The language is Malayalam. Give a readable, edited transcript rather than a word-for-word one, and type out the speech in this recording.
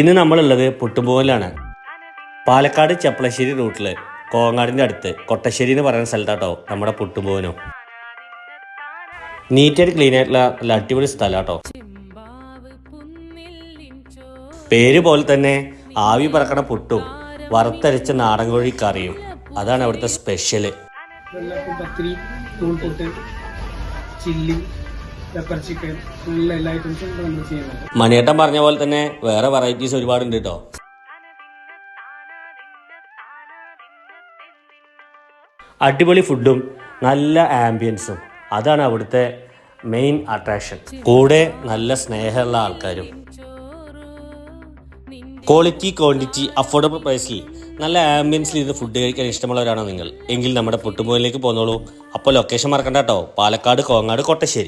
ഇന്ന് നമ്മളുള്ളത് പുട്ടുംപോയിലാണ്. പാലക്കാട് ചെപ്പളശ്ശേരി റൂട്ടിൽ കോങ്ങാടിൻ്റെ അടുത്ത് കൊട്ടശ്ശേരി എന്ന് പറയുന്ന സ്ഥലത്താട്ടോ നമ്മുടെ പുട്ടുംപോവനോ. നീറ്റായിട്ട് ക്ലീൻ ആയിട്ടുള്ള നല്ല അടിപൊളി സ്ഥലമാട്ടോ. പേര് പോലെ തന്നെ ആവി പറക്കണ പുട്ടും വറുത്തരച്ച നാടൻ കോഴി കറിയും അതാണ് അവിടുത്തെ സ്പെഷ്യല്. മണിയേട്ടൻ പറഞ്ഞ പോലെ തന്നെ വേറെ വെറൈറ്റീസ് ഒരുപാടുണ്ട് കേട്ടോ. അടിപൊളി ഫുഡും നല്ല ആംബിയൻസും അതാണ് അവിടുത്തെ മെയിൻ അട്രാക്ഷൻ. കൂടെ നല്ല സ്നേഹമുള്ള ആൾക്കാരും. ക്വാളിറ്റി ക്വാണ്ടിറ്റി അഫോർഡബിൾ പ്രൈസിൽ നല്ല ആംബിയൻസിൽ ഇരുന്ന് ഫുഡ് കഴിക്കാൻ ഇഷ്ടമുള്ളവരാണോ നിങ്ങൾ എങ്കിൽ നമ്മുടെ പുട്ടുംപോയിലേക്ക് പോന്നോളൂ. അപ്പോൾ ലൊക്കേഷൻ മറക്കണ്ട കേട്ടോ, പാലക്കാട് കോങ്ങാട് കൊട്ടശ്ശേരി.